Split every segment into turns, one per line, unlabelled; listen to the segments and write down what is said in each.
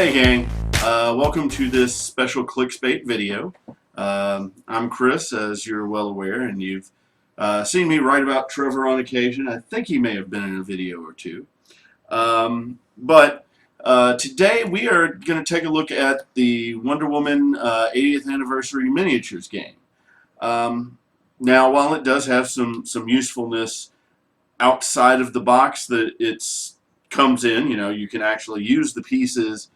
Hey gang, welcome to this special clickbait video. I'm Chris, as you're well aware, and you've seen me write about Trevor on occasion. I think he may have been in a video or two. But today we are going to take a look at the Wonder Woman 80th Anniversary Miniatures game. Now, while it does have some usefulness outside of the box that it's comes in, you can actually use the pieces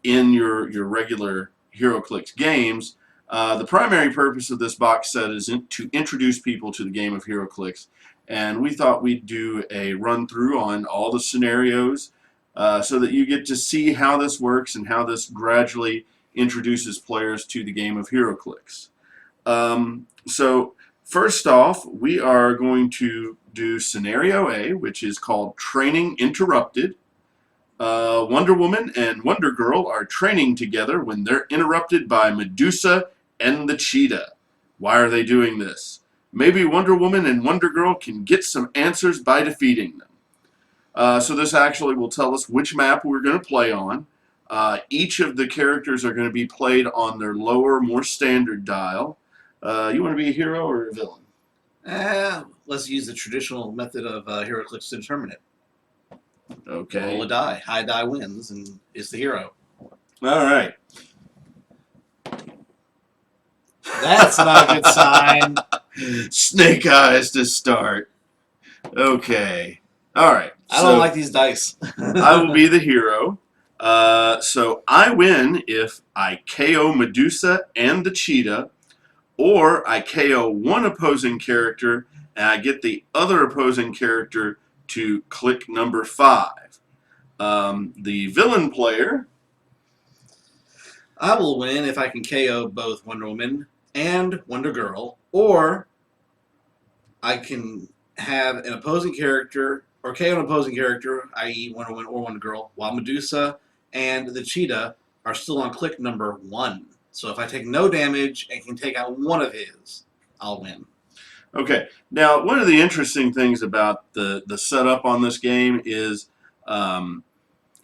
in your regular HeroClix games. The primary purpose of this box set is to introduce people to the game of HeroClix, and we thought we'd do a run through on all the scenarios so that you get to see how this works and how this gradually introduces players to the game of HeroClix. So first off, we are going to do scenario A, which is called Training Interrupted. Wonder Woman and Wonder Girl are training together when they're interrupted by Medusa and the Cheetah. Why are they doing this? Maybe Wonder Woman and Wonder Girl can get some answers by defeating them. So this actually will tell us which map we're going to play on. Each of the characters are going to be played on their lower, more standard dial. You want to be a hero or a villain?
Let's use the traditional method of HeroClix to determine it.
Okay.
Roll a die. High die wins and is the hero.
All right.
That's not a good sign.
Snake eyes to start. Okay. All right.
I don't like these dice.
I will be the hero. So I win if I KO Medusa and the Cheetah, or I KO one opposing character and I get the other opposing character to click number 5. The villain player.
I will win if I can KO both Wonder Woman and Wonder Girl, or I can have an opposing character, or KO an opposing character, i.e. Wonder Woman or Wonder Girl, while Medusa and the Cheetah are still on click number 1. So if I take no damage and can take out one of his, I'll win.
Okay. Now, one of the interesting things about the setup on this game is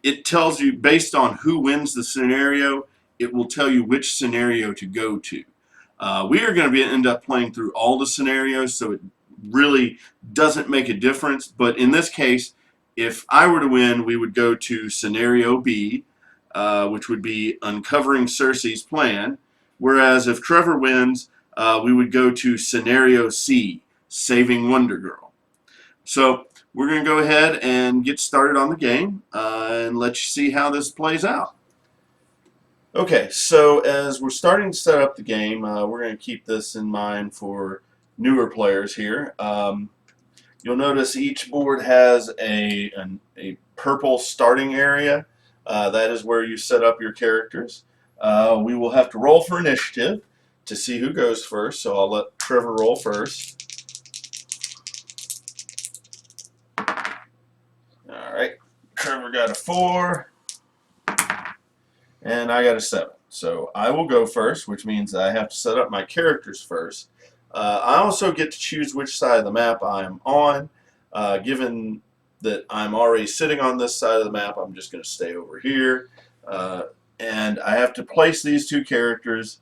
it tells you, based on who wins the scenario, it will tell you which scenario to go to. We are going to end up playing through all the scenarios, so it really doesn't make a difference. But in this case, if I were to win, we would go to scenario B, which would be uncovering Cersei's plan. Whereas if Trevor wins, we would go to scenario C, saving Wonder Girl. So we're going to go ahead and get started on the game and let you see how this plays out. Okay, so as we're starting to set up the game, we're going to keep this in mind for newer players here. You'll notice each board has a purple starting area. That is where you set up your characters. We will have to roll for initiative to see who goes first, so I'll let Trevor roll first. Alright, Trevor got a 4, and I got a 7. So I will go first, which means I have to set up my characters first. I also get to choose which side of the map I'm on. Given that I'm already sitting on this side of the map, I'm just going to stay over here. And I have to place these two characters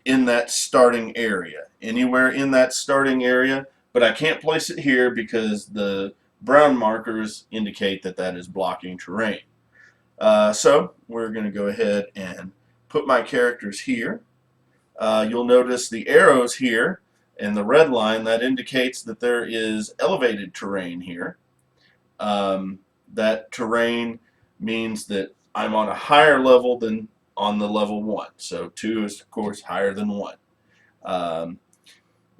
in that starting area, anywhere in that starting area, but I can't place it here because the brown markers indicate that that is blocking terrain. So we're going to go ahead and put my characters here. You'll notice the arrows here and the red line that indicates that there is elevated terrain here. That terrain means that I'm on a higher level than on the level 1. So 2 is, of course, higher than 1.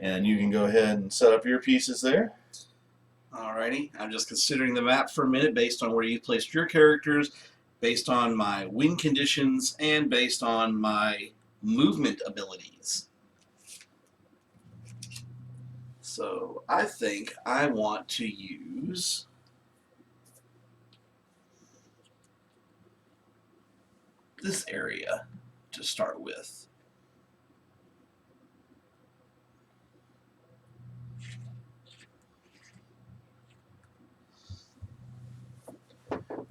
And you can go ahead and set up your pieces there.
Alrighty, I'm just considering the map for a minute based on where you placed your characters, based on my wind conditions, and based on my movement abilities. So I think I want to use this area to start with.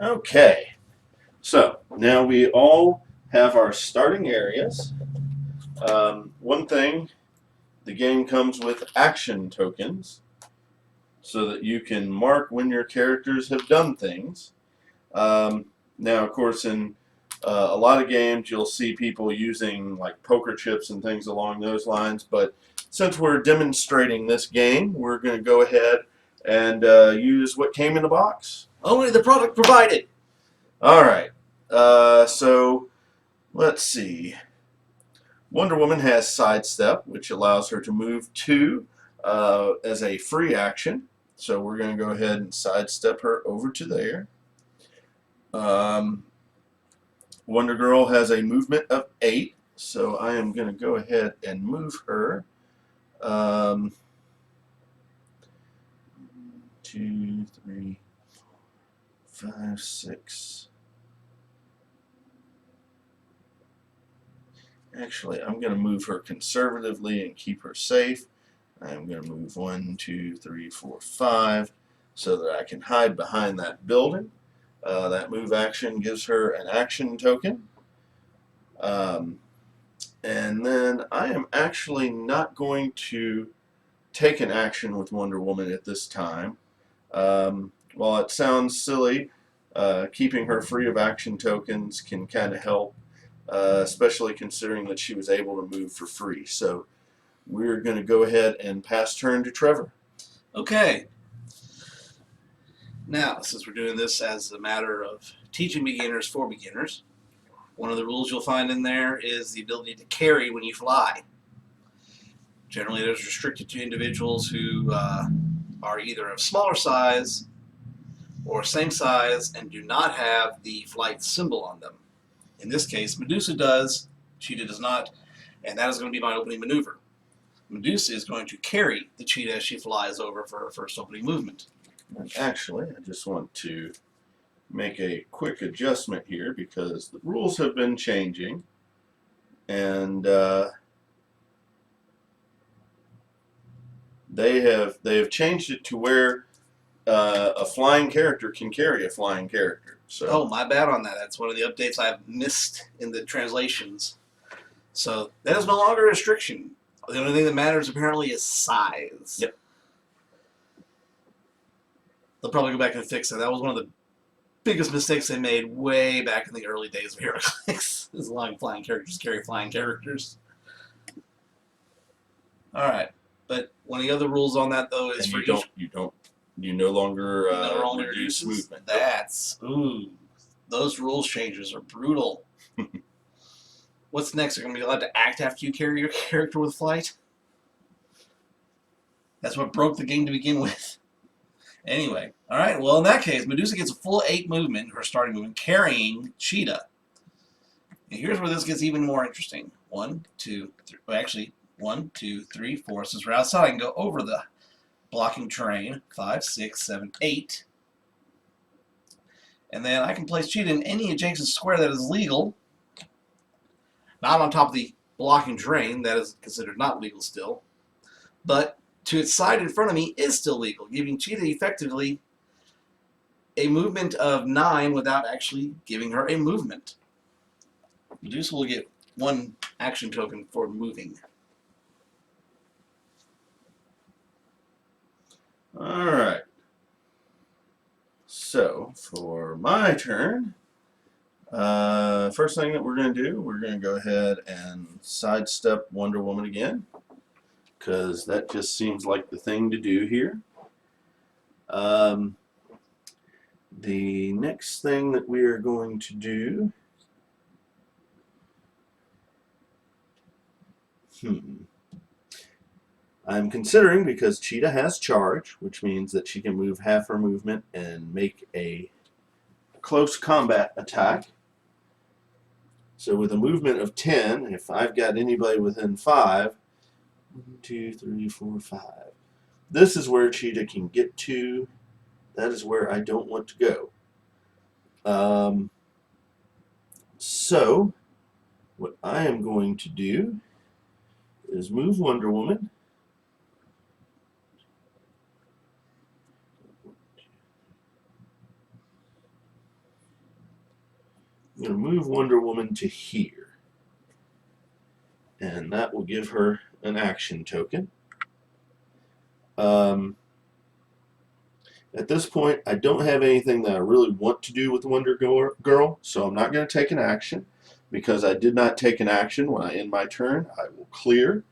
Okay, so Now we all have our starting areas. One thing, the game comes with action tokens so that you can mark when your characters have done things. Now, of course, in a lot of games, you'll see people using like poker chips and things along those lines. But since we're demonstrating this game, we're going to go ahead and use what came in the box.
Only the product provided.
All right. So let's see. Wonder Woman has Sidestep, which allows her to move 2 as a free action. So we're going to go ahead and sidestep her over to there. Wonder Girl has a movement of 8, so I am going to go ahead and move her 2, 3, 5, 6. Actually, I'm going to move her conservatively and keep her safe. I'm going to move 1, 2, 3, 4, 5 so that I can hide behind that building. That move action gives her an action token. And then I am actually not going to take an action with Wonder Woman at this time. While it sounds silly, keeping her free of action tokens can kind of help, especially considering that she was able to move for free. So we're going to go ahead and pass turn to Trevor.
Okay. Now, since we're doing this as a matter of teaching beginners for beginners, one of the rules you'll find in there is the ability to carry when you fly. Generally, it is restricted to individuals who are either of smaller size or same size and do not have the flight symbol on them. In this case, Medusa does, Cheetah does not, and that is going to be my opening maneuver. Medusa is going to carry the Cheetah as she flies over for her first opening movement.
And actually, I just want to make a quick adjustment here because the rules have been changing, and they have changed it to where a flying character can carry a flying character. So
Oh, my bad on that. That's one of the updates I've missed in the translations. So that is no longer a restriction. The only thing that matters apparently is size.
Yep.
They'll probably go back and fix it. That was one of the biggest mistakes they made way back in the early days of HeroClix. Is allowing flying characters carry flying characters. All right, but one of the other rules on that though is
and
for
you no longer reduce movement.
That's those rules changes are brutal. What's next? You're going to be allowed to act after you carry your character with flight? That's what broke the game to begin with. Anyway, all right, well, in that case, Medusa gets a full 8 movement, her starting movement, carrying Cheetah. And here's where this gets even more interesting. 1, 2, 3, well, actually, 1, 2, 3, 4. Since we're outside, I can go over the blocking terrain. 5, 6, 7, 8. And then I can place Cheetah in any adjacent square that is legal. Not on top of the blocking terrain, that is considered not legal still. But to its side in front of me is still legal, giving Cheetah effectively a movement of 9 without actually giving her a movement. Medusa will get 1 action token for moving.
All right. So for my turn, first thing that we're going to do, we're going to go ahead and sidestep Wonder Woman again, because that just seems like the thing to do here. The next thing that we are going to do, I'm considering, because Cheetah has charge, which means that she can move half her movement and make a close combat attack. So with a movement of 10, if I've got anybody within 5, 1, 2, 3, 4, 5. This is where Cheetah can get to. That is where I don't want to go. So what I am going to do is move Wonder Woman. I'm going to move Wonder Woman to here. And that will give her an action token. At this point, I don't have anything that I really want to do with Wonder Girl, so I'm not going to take an action. Because I did not take an action when I end my turn, I will clear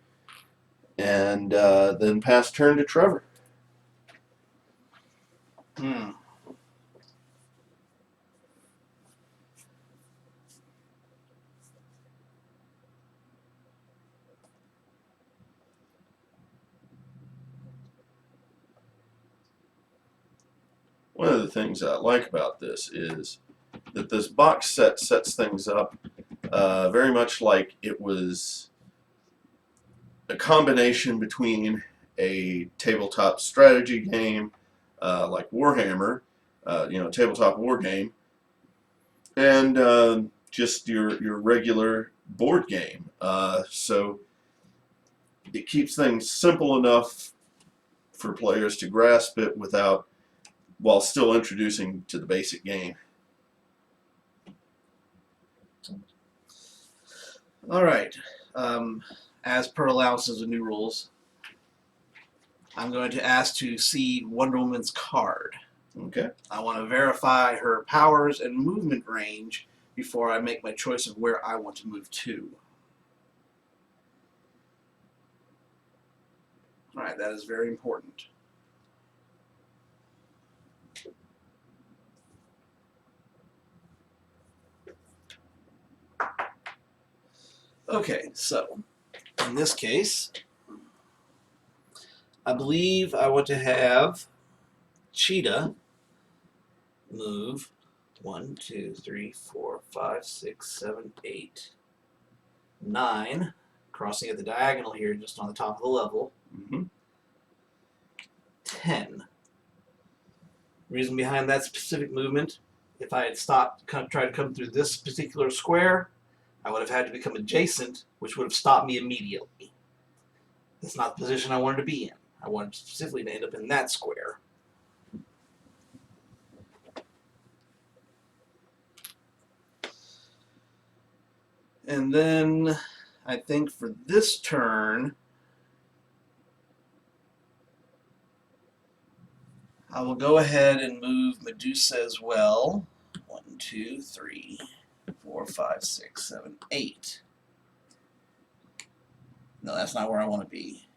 and then pass turn to Trevor. One of the things I like about this is that this box set sets things up very much like it was a combination between a tabletop strategy game like Warhammer, tabletop war game, and just your regular board game. So it keeps things simple enough for players to grasp it while still introducing to the basic game.
All right. As per allowances of new rules, I'm going to ask to see Wonder Woman's card.
Okay.
I want to verify her powers and movement range before I make my choice of where I want to move to. All right, that is very important. Okay, so in this case, I believe I want to have Cheetah move 1, 2, 3, 4, 5, 6, 7, 8, 9, crossing at the diagonal here just on the top of the level. 10. Reason behind that specific movement, if I had tried to come through this particular square, I would have had to become adjacent, which would have stopped me immediately. That's not the position I wanted to be in. I wanted specifically to end up in that square. And then I think for this turn, I will go ahead and move Medusa as well. 1, 2, 3, 4, 5, 6, 7, 8. No, that's not where I want to be.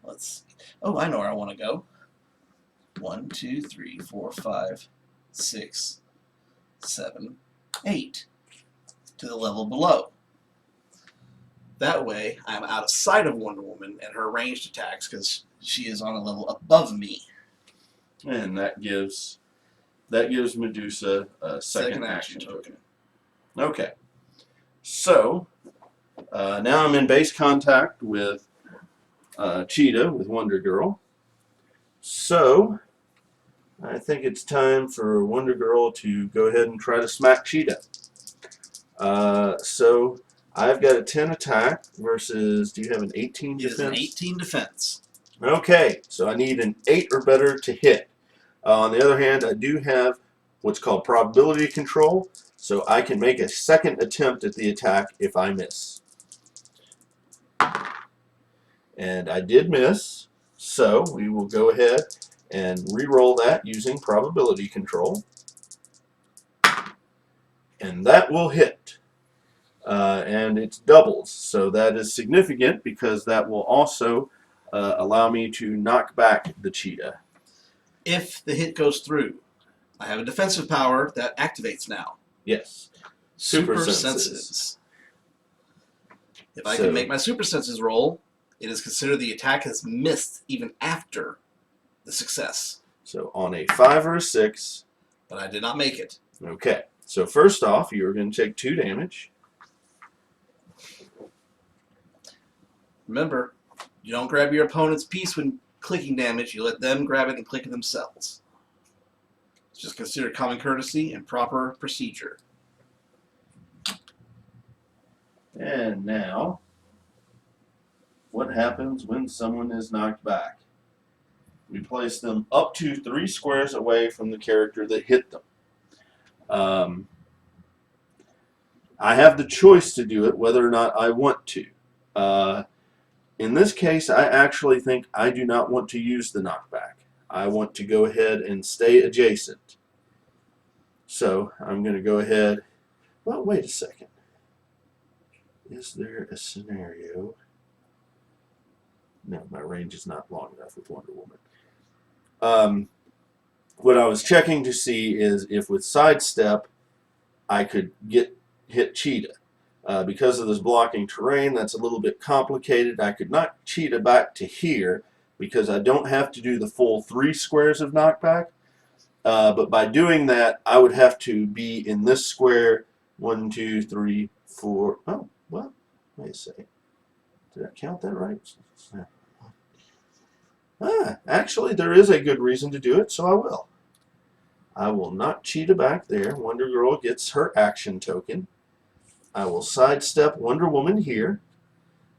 Let's see. Oh, I know where I want to go. 1, 2, 3, 4, 5, 6, 7, 8. To the level below. That way, I'm out of sight of Wonder Woman and her ranged attacks because she is on a level above me.
And that gives Medusa a second action token. Okay. So now I'm in base contact with Cheetah, with Wonder Girl. So I think it's time for Wonder Girl to go ahead and try to smack Cheetah. So I've got a 10 attack versus, do you have an 18 defense?
It is an 18 defense.
Okay, so I need an 8 or better to hit. On the other hand, I do have what's called probability control, so I can make a second attempt at the attack if I miss. And I did miss, so we will go ahead and re-roll that using probability control. And that will hit. And it's doubles, so that is significant because that will also allow me to knock back the Cheetah.
If the hit goes through, I have a defensive power that activates now.
Yes.
Super senses. If I can make my super senses roll, it is considered the attack has missed even after the success.
So on a 5 or a 6.
But I did not make it.
Okay. So first off, you're going to take 2 damage.
Remember, you don't grab your opponent's piece when clicking damage. You let them grab it and click it themselves. It's just considered common courtesy and proper procedure.
And now, what happens when someone is knocked back? we place them up to 3 squares away from the character that hit them. I have the choice to do it whether or not I want to. In this case, I actually think I do not want to use the knockback. I want to go ahead and stay adjacent. So I'm going to go ahead. Well, wait a second. Is there a scenario? No, my range is not long enough with Wonder Woman. What I was checking to see is if with sidestep I could hit Cheetah. Because of this blocking terrain, that's a little bit complicated. I could knock Cheetah back to here because I don't have to do the full 3 squares of knockback. But by doing that, I would have to be in this square 1, 2, 3, 4. Oh, well, wait a second. Did I count that right? Actually, there is a good reason to do it, so I will. I will knock Cheetah back there. Wonder Girl gets her action token. I will sidestep Wonder Woman here.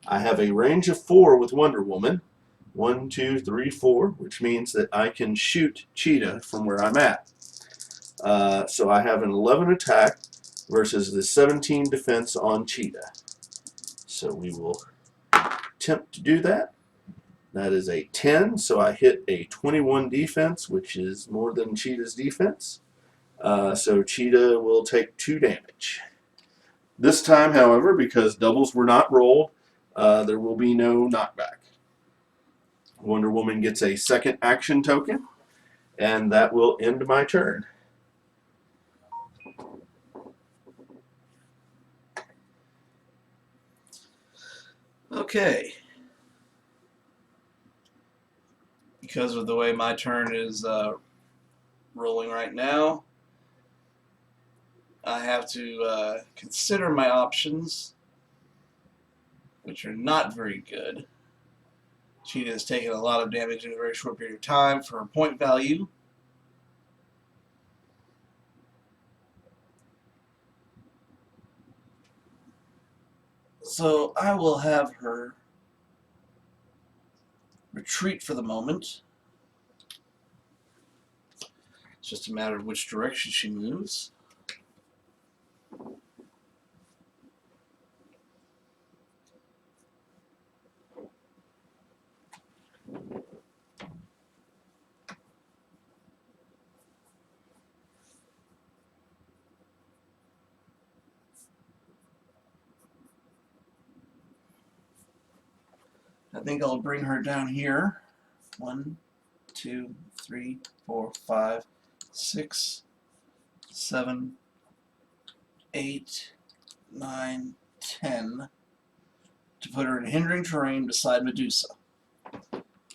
I have a range of 4 with Wonder Woman. 1, 2, 3, 4, which means that I can shoot Cheetah from where I'm at. So I have an 11 attack versus the 17 defense on Cheetah. So we will attempt to do that. That is a 10, so I hit a 21 defense, which is more than Cheetah's defense. So Cheetah will take 2 damage. This time, however, because doubles were not rolled, there will be no knockback. Wonder Woman gets a second action token, and that will end my turn.
Okay. Because of the way my turn is rolling right now, I have to consider my options, which are not very good. Cheetah has taken a lot of damage in a very short period of time for her point value. So I will have her retreat for the moment. It's just a matter of which direction she moves. I think I'll bring her down here. 1, 2, 3, 4, 5, 6, 7, 8, 9, 10 to put her in hindering terrain beside Medusa.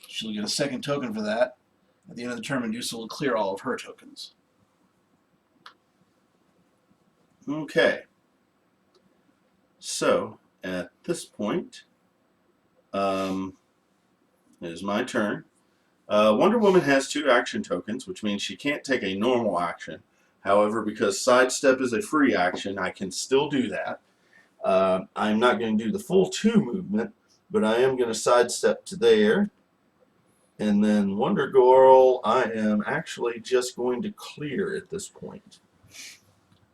She'll get a second token for that. At the end of the turn, Medusa will clear all of her tokens.
Okay. So, at this point, it is my turn. Wonder Woman has 2 action tokens, which means she can't take a normal action. However, because sidestep is a free action, I can still do that. I'm not going to do the full 2 movement, but I am going to sidestep to there. And then Wonder Girl, I am actually just going to clear at this point.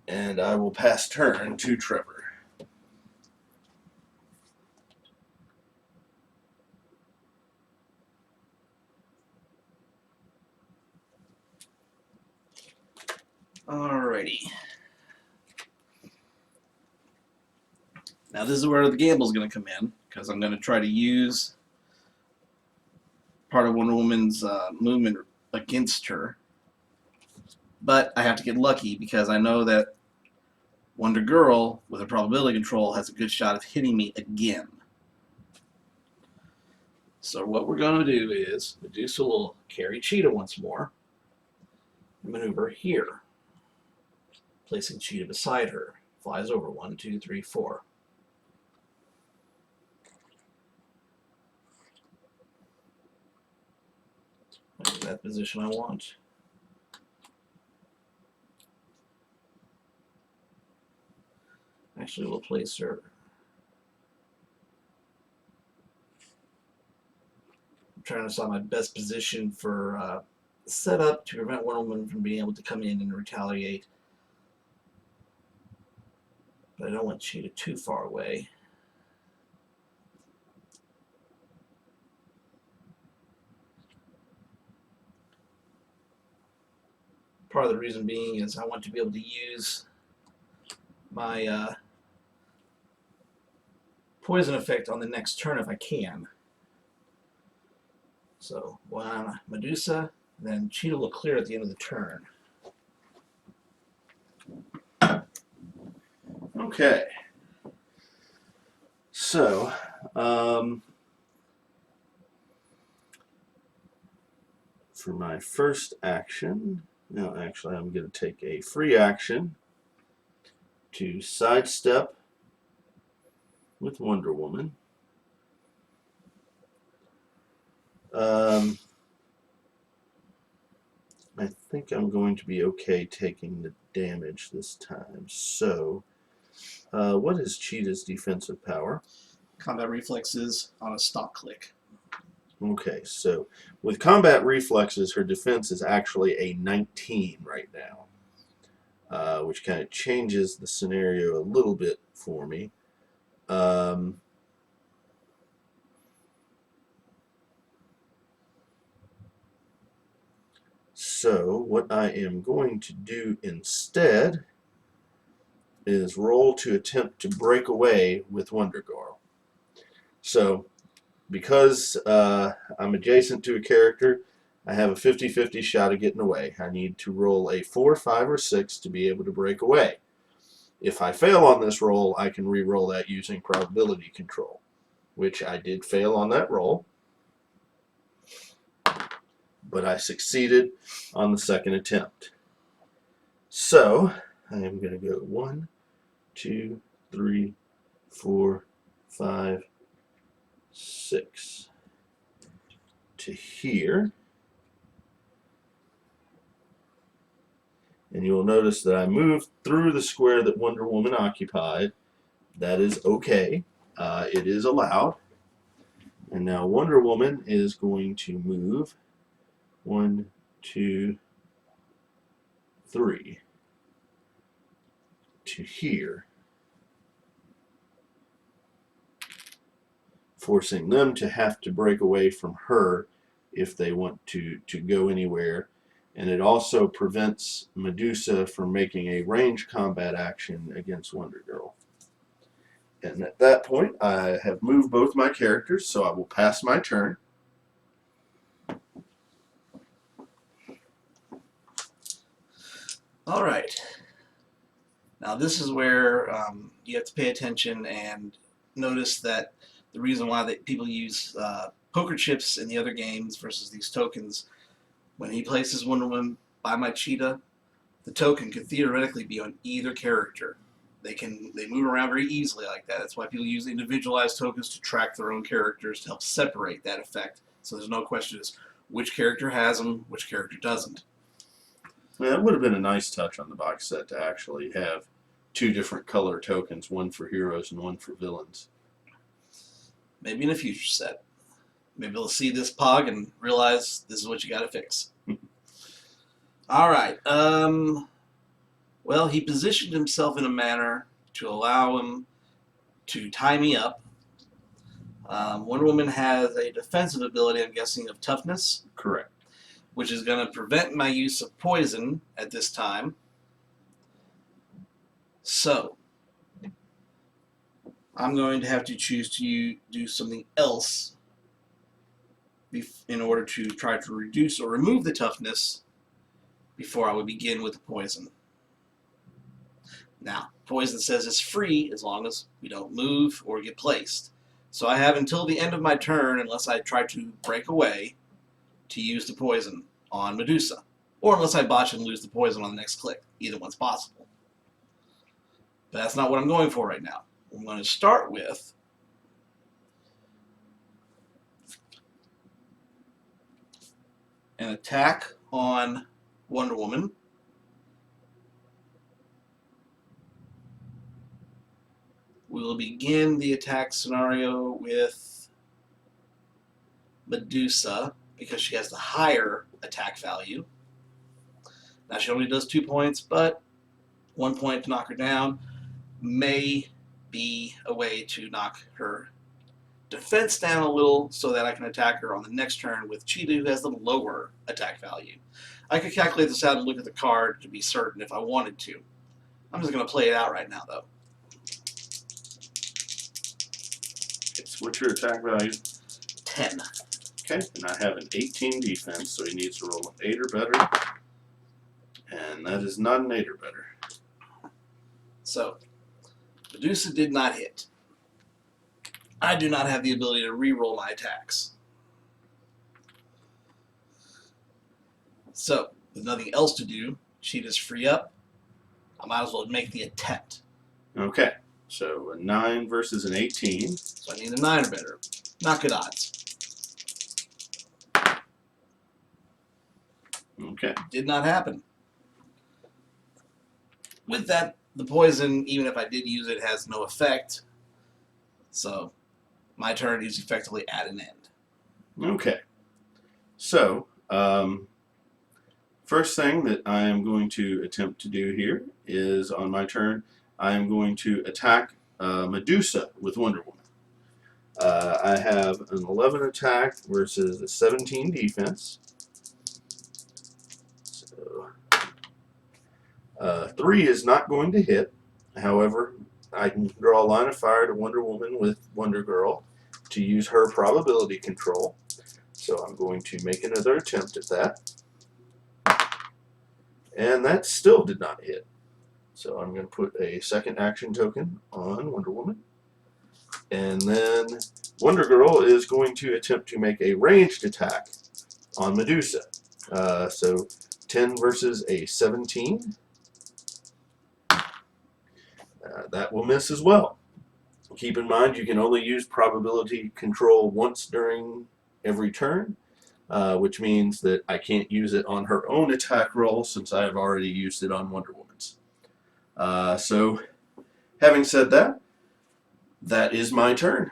And I will pass turn to Trevor.
Alrighty. Now this is where the gamble's going to come in, because I'm going to try to use part of Wonder Woman's movement against her. But I have to get lucky because I know that Wonder Girl, with her probability control, has a good shot of hitting me again. So what we're going to do is Medusa will carry Cheetah once more and maneuver here, placing Cheetah beside her. Flies over 1, 2, 3, 4. In that position I want. Actually, we'll place her trying to decide my best position for setup to prevent Wonder Woman from being able to come in and retaliate. But I don't want Cheetah too far away. Part of the reason being is I want to be able to use my poison effect on the next turn if I can. So one on Medusa, then Cheetah will clear at the end of the turn.
Okay. So, for my first action, no, actually, I'm going to take a free action to sidestep with Wonder Woman. I think I'm going to be okay taking the damage this time. So, what is Cheetah's defensive power?
Combat reflexes on a stop click.
Okay, so with combat reflexes, her defense is actually a 19 right now, which kind of changes the scenario a little bit for me. So what I am going to do instead is roll to attempt to break away with Wonder Girl. So because I'm adjacent to a character, I have a 50-50 shot of getting away. I need to roll a 4, 5, or 6 to be able to break away. If I fail on this roll, I can re-roll that using probability control, which I did fail on that roll, but I succeeded on the second attempt. So I am going to go 1, 2, 3, 4, 5, 6 to here. And you'll notice that I moved through the square that Wonder Woman occupied. That is okay. It is allowed. And now Wonder Woman is going to move 1, 2, 3 to here, forcing them to have to break away from her if they want to go anywhere. And it also prevents Medusa from making a ranged combat action against Wonder Girl. And at that point, I have moved both my characters, so I will pass my turn.
All right. Now this is where you have to pay attention and notice that the reason why people use poker chips in the other games versus these tokens, when he places Wonder Woman by my Cheetah, the token could theoretically be on either character. They move around very easily like that. That's why people use individualized tokens to track their own characters to help separate that effect. So there's no question as which character has them, which character doesn't.
Well, that would have been a nice touch on the box set to actually have 2 different color tokens, one for heroes and one for villains.
Maybe in a future set. Maybe they'll see this POG and realize this is what you got to fix. All right. Well, he positioned himself in a manner to allow him to tie me up. Wonder Woman has a defensive ability, I'm guessing, of toughness.
Correct.
Which is going to prevent my use of poison at this time. So, I'm going to have to choose to do something else in order to try to reduce or remove the toughness before I would begin with the poison. Now, poison says it's free as long as we don't move or get placed. So I have until the end of my turn, unless I try to break away, to use the poison on Medusa. Or unless I botch and lose the poison on the next click. Either one's possible. But that's not what I'm going for right now. I'm going to start with an attack on Wonder Woman. We will begin the attack scenario with Medusa because she has the higher attack value. Now she only does 2 points, but 1 point to knock her down may be a way to knock her defense down a little so that I can attack her on the next turn with Cheetah, who has the lower attack value. I could calculate this out and look at the card to be certain if I wanted to. I'm just going to play it out right now, though.
What's your attack value?
10.
Okay, and I have an 18 defense, so he needs to roll an 8 or better. And that is not an 8 or better.
So, Medusa did not hit. I do not have the ability to re-roll my attacks. So, with nothing else to do, Cheetah's free up. I might as well make the attempt.
Okay, so a 9 versus an 18.
So I need a 9 or better. Not good odds.
Okay.
Did not happen. With that, the poison, even if I did use it, has no effect. So my turn is effectively at an end.
Okay. So, first thing that I am going to attempt to do here is, on my turn, I am going to attack Medusa with Wonder Woman. I have an 11 attack versus a 17 defense. So, 3 is not going to hit. However, I can draw a line of fire to Wonder Woman with Wonder Girl to use her probability control. So I'm going to make another attempt at that. And that still did not hit. So I'm going to put a second action token on Wonder Woman. And then Wonder Girl is going to attempt to make a ranged attack on Medusa. So 10 versus a 17. That will miss as well. Keep in mind you can only use probability control once during every turn, which means that I can't use it on her own attack roll since I have already used it on Wonder Woman's. So, having said that, that is my turn.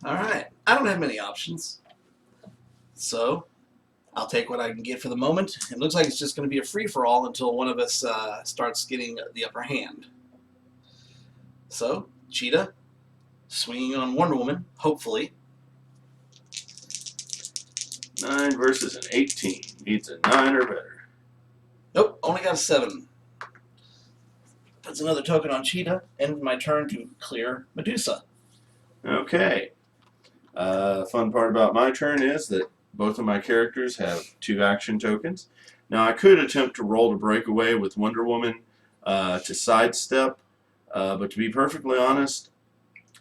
Alright, I don't have many options. So, I'll take what I can get for the moment. It looks like it's just going to be a free-for-all until one of us starts getting the upper hand. So, Cheetah, swinging on Wonder Woman, hopefully.
9 versus an 18. Needs a 9 or better.
Nope, only got a 7. Puts another token on Cheetah, and my turn to clear Medusa.
Okay. Fun part about my turn is that both of my characters have 2 action tokens. Now I could attempt to roll to break away with Wonder Woman to sidestep, but to be perfectly honest,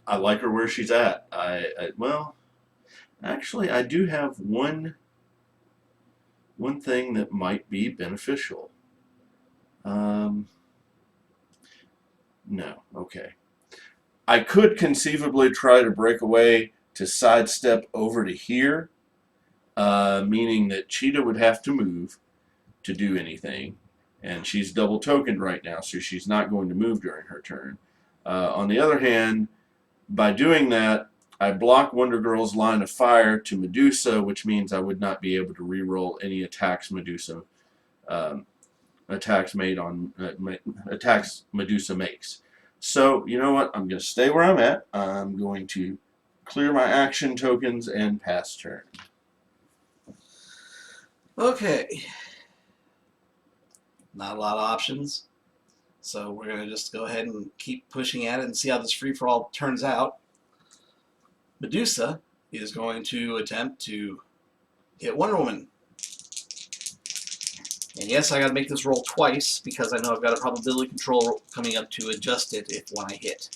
I like her where she's at. Well, actually, I do have one thing that might be beneficial. No, okay. I could conceivably try to break away to sidestep over to here, meaning that Cheetah would have to move to do anything, and she's double tokened right now, so she's not going to move during her turn. On the other hand, by doing that, I block Wonder Girl's line of fire to Medusa, which means I would not be able to re-roll any attacks Medusa makes. So, you know what? I'm going to stay where I'm at. I'm going to clear my action tokens and pass turn.
Okay. Not a lot of options. So we're going to just go ahead and keep pushing at it and see how this free-for-all turns out. Medusa is going to attempt to hit Wonder Woman. And yes, I got to make this roll twice because I know I've got a probability control coming up to adjust it when I hit.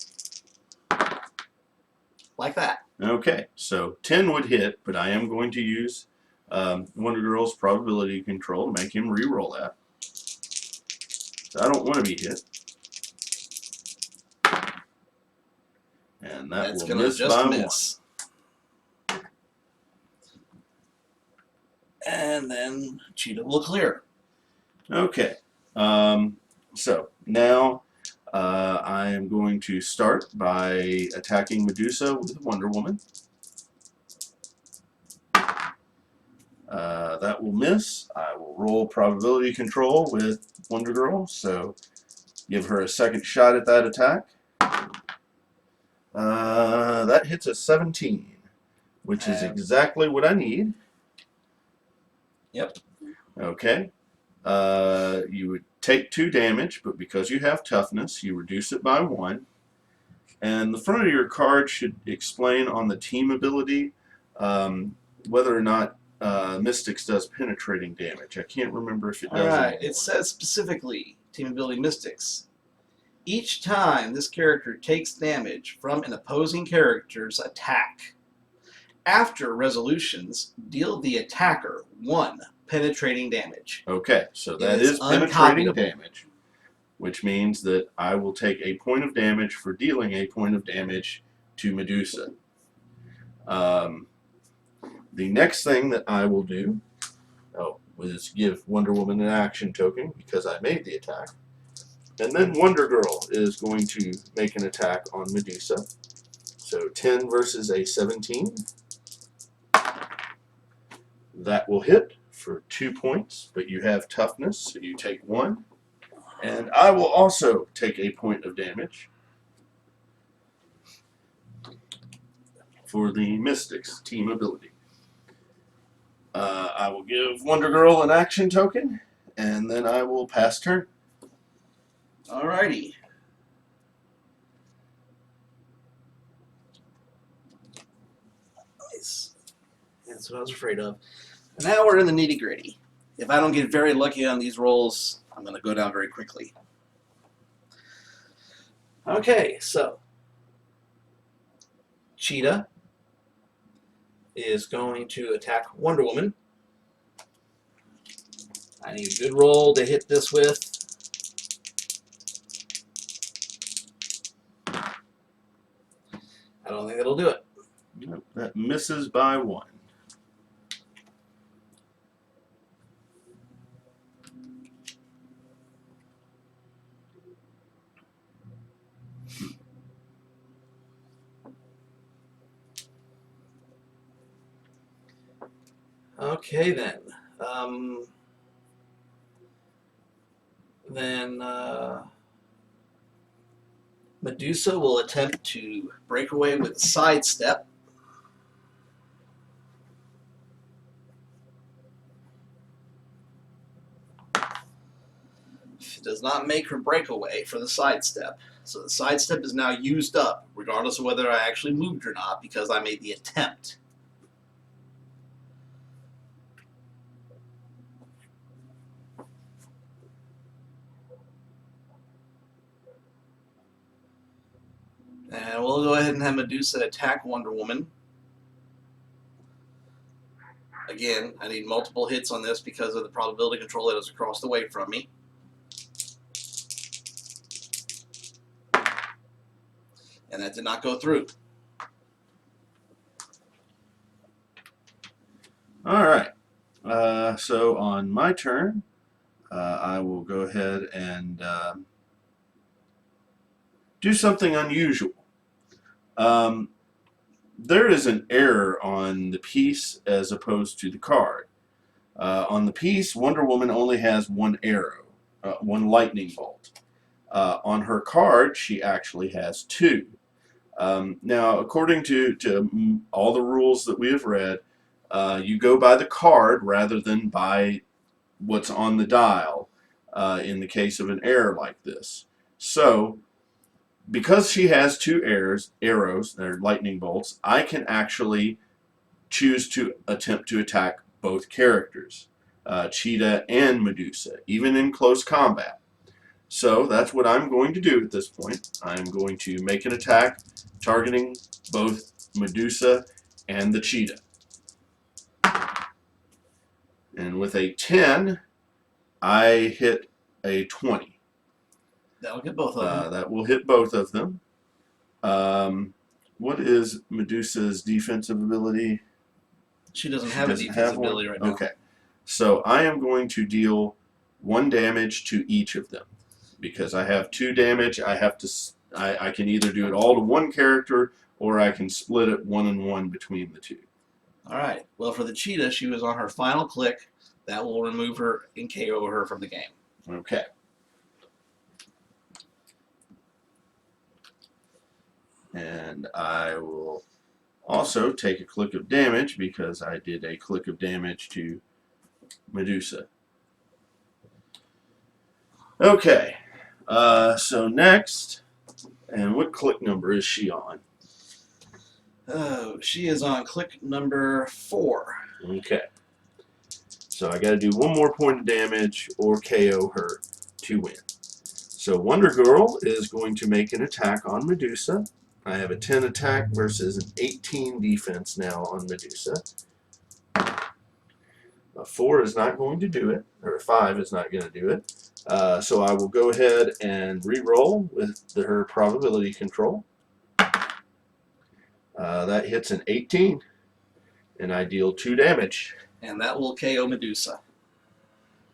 Like that.
Okay, so 10 would hit, but I am going to use Wonder Girl's probability control to make him re-roll that. So I don't want to be hit. And that's will miss by
miss. 1. And then Cheetah will clear.
Okay, so now I am going to start by attacking Medusa with Wonder Woman. That will miss. I will roll probability control with Wonder Girl, so give her a second shot at that attack. That hits a 17, which is exactly what I need.
Yep.
Okay. You would take 2 damage, but because you have toughness, you reduce it by 1. And the front of your card should explain on the team ability whether or not Mystics does penetrating damage. I can't remember if it does.
All right. It says specifically, team ability Mystics. Each time this character takes damage from an opposing character's attack, after resolutions, deal the attacker 1 penetrating damage.
Okay, so that
is
is penetrating
uncopyable.
damage, which means that I will take a point of damage for dealing a point of damage to Medusa. The next thing that I will do is give Wonder Woman an action token because I made the attack. And then Wonder Girl is going to make an attack on Medusa. So 10 versus a 17. That will hit for 2 points, but you have toughness, so you take 1. And I will also take a point of damage for the Mystics team ability. I will give Wonder Girl an action token, and then I will pass turn.
Alrighty. Nice. That's what I was afraid of. Now we're in the nitty gritty. If I don't get very lucky on these rolls, I'm going to go down very quickly. Okay, so Cheetah is going to attack Wonder Woman. I need a good roll to hit this with. I don't think that'll do it.
Nope, that misses by 1.
Okay, then. Medusa will attempt to break away with a sidestep. She does not make her breakaway for the sidestep. So the sidestep is now used up, regardless of whether I actually moved or not, because I made the attempt. And we'll go ahead and have Medusa attack Wonder Woman. Again, I need multiple hits on this because of the probability control that is across the way from me. And that did not go through.
All right. So on my turn, I will go ahead and do something unusual. There is an error on the piece as opposed to the card. On the piece, Wonder Woman only has 1 arrow, 1 lightning bolt. On her card, she actually has 2. Now, according to all the rules that we have read, you go by the card rather than by what's on the dial in the case of an error like this. So, because she has 2 arrows, they're lightning bolts, I can actually choose to attempt to attack both characters, Cheetah and Medusa, even in close combat. So that's what I'm going to do at this point. I'm going to make an attack targeting both Medusa and the Cheetah. And with a 10, I hit a 20.
That'll get both of them.
That will hit both of them. What is Medusa's defensive ability?
She doesn't have a defensive ability right now.
Okay. So I am going to deal 1 damage to each of them. Because I have 2 damage, I can either do it all to 1 character or I can split it 1 and 1 between the 2.
All right. Well, for the cheetah, she was on her final click. That will remove her and KO her from the game.
Okay. And I will also take a click of damage because I did a click of damage to Medusa. Okay. So next, and what click number is she on?
Oh, she is on click number 4.
Okay. So I got to do one more point of damage or KO her to win. So Wonder Girl is going to make an attack on Medusa. I have a 10 attack versus an 18 defense now on Medusa. A 4 is not going to do it, or a 5 is not going to do it. So I will go ahead and re-roll with her probability control. That hits an 18, and I deal 2 damage.
And that will KO Medusa.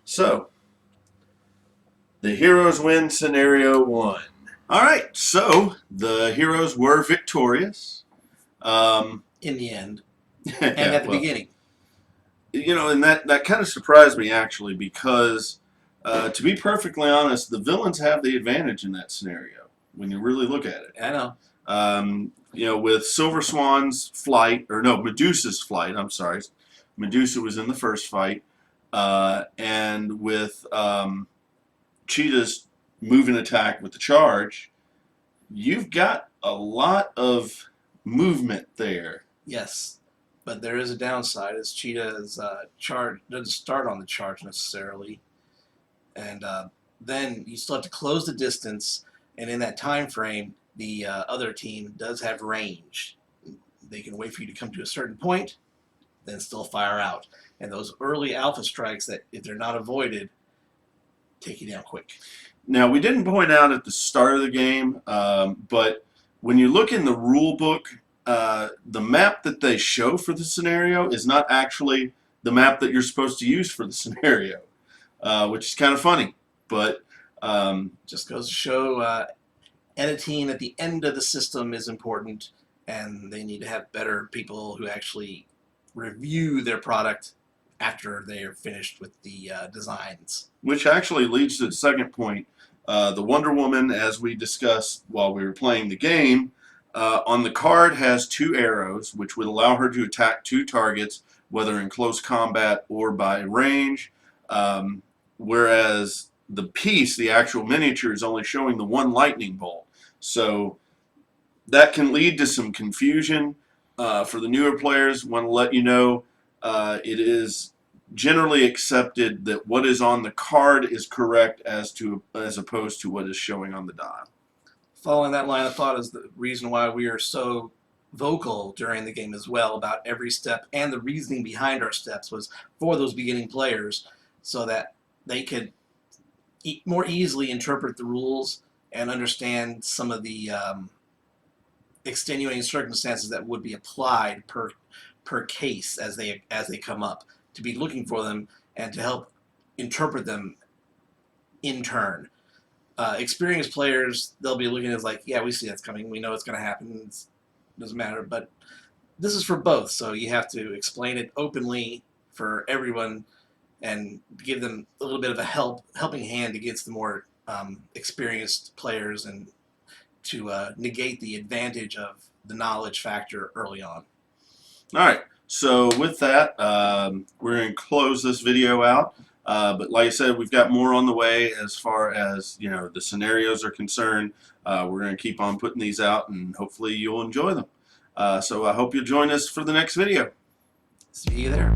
So, the heroes win scenario 1. All right, so the heroes were victorious.
In the end. And at the beginning.
You know, and that kind of surprised me, actually, because, to be perfectly honest, the villains have the advantage in that scenario, when you really look at it.
I know.
You know, with Silver Swan's flight, or no, Medusa's flight, I'm sorry. Medusa was in the first fight. And with Cheetah's moving attack with the charge, you've got a lot of movement there.
Yes. But there is a downside, as Cheetah's charge doesn't start on the charge necessarily. And then you still have to close the distance, and in that time frame, the other team does have range. They can wait for you to come to a certain point, then still fire out. And those early alpha strikes, that if they're not avoided, take you down quick.
Now, we didn't point out at the start of the game, but when you look in the rule book, the map that they show for the scenario is not actually the map that you're supposed to use for the scenario, which is kind of funny. But
just goes to show editing at the end of the system is important, and they need to have better people who actually review their product after they are finished with the designs.
Which actually leads to the second point. The Wonder Woman, as we discussed while we were playing the game, on the card has 2 arrows, which would allow her to attack 2 targets, whether in close combat or by range, whereas the piece, the actual miniature, is only showing the 1 lightning bolt. So that can lead to some confusion. For the newer players, want to let you know it is generally accepted that what is on the card is correct as opposed to what is showing on the dial.
Following that line of thought is the reason why we are so vocal during the game as well about every step, and the reasoning behind our steps was for those beginning players so that they could more easily interpret the rules and understand some of the extenuating circumstances that would be applied per case as they come up, to be looking for them and to help interpret them in turn. Experienced players, they'll be looking at it like, yeah, we see that's coming, we know it's going to happen, it doesn't matter. But this is for both, so you have to explain it openly for everyone and give them a little bit of a helping hand against the more experienced players, and to negate the advantage of the knowledge factor early on.
All right, so with that, we're going to close this video out. But like I said, we've got more on the way as far as, you know, the scenarios are concerned. We're going to keep on putting these out, and hopefully you'll enjoy them. So I hope you'll join us for the next video.
See you there.